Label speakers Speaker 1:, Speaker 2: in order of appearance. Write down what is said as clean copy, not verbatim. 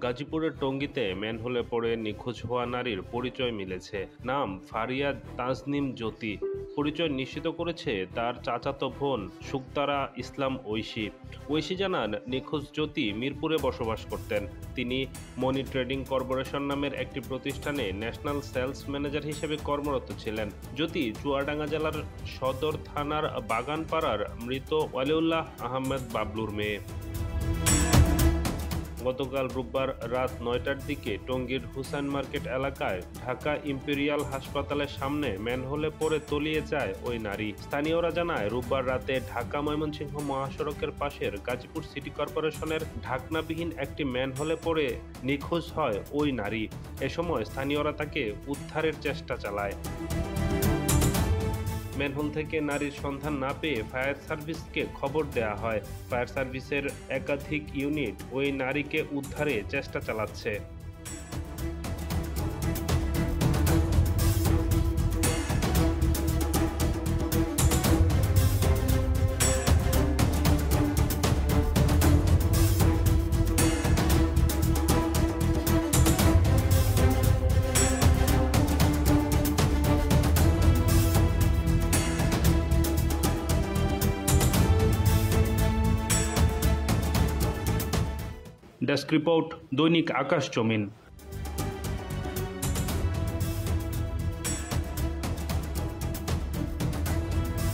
Speaker 1: গাজীপুরের টঙ্গীতে ম্যানহোলে পড়ে নিখোঁজ হওয়া নারীর পরিচয় মিলেছে। নাম ফারিয়া তাজনিম জ্যোতি। পরিচয় নিশ্চিত করেছে তার চাচাতো বোন শুকতারা ইসলাম ঐশী। ঐশী জানান, নিখোঁজ জ্যোতি মিরপুরে বসবাস করতেন। তিনি মনি ট্রেডিং কর্পোরেশন নামের একটি প্রতিষ্ঠানে ন্যাশনাল সেলস ম্যানেজার হিসেবে কর্মরত ছিলেন। জ্যোতি চুয়াডাঙ্গা জেলার সদর থানার বাগানপাড়ার মৃত ওয়ালিউল্লাহ আহমেদ বাবলুর মেয়ে। গতকাল রোববার রাত ৯টার দিকে টঙ্গীর হুসাইন মার্কেট এলাকায় ঢাকা ইম্পেরিয়াল হাসপাতালের সামনে ম্যানহোলে পড়ে তলিয়ে যায় ওই নারী। স্থানীয়রা জানায়, রোববার রাতে ঢাকা ময়মনসিংহ মহাসড়কের পাশের গাজীপুর সিটি কর্পোরেশনের ঢাকনাবিহীন একটি ম্যানহোলে পড়ে নিখোঁজ হয় ওই নারী। এ সময় স্থানীয়রা তাকে উদ্ধারের চেষ্টা চালায়। ম্যানহোল থেকে নারীর সন্ধান না পেয়ে ফায়ার সার্ভিসকে খবর দেওয়া হয়। ফায়ার সার্ভিসের একাধিক ইউনিট ওই নারীকে উদ্ধারে চেষ্টা চালাচ্ছে। ডেস্ক রিপোর্ট, দৈনিক আকাশ জমিন।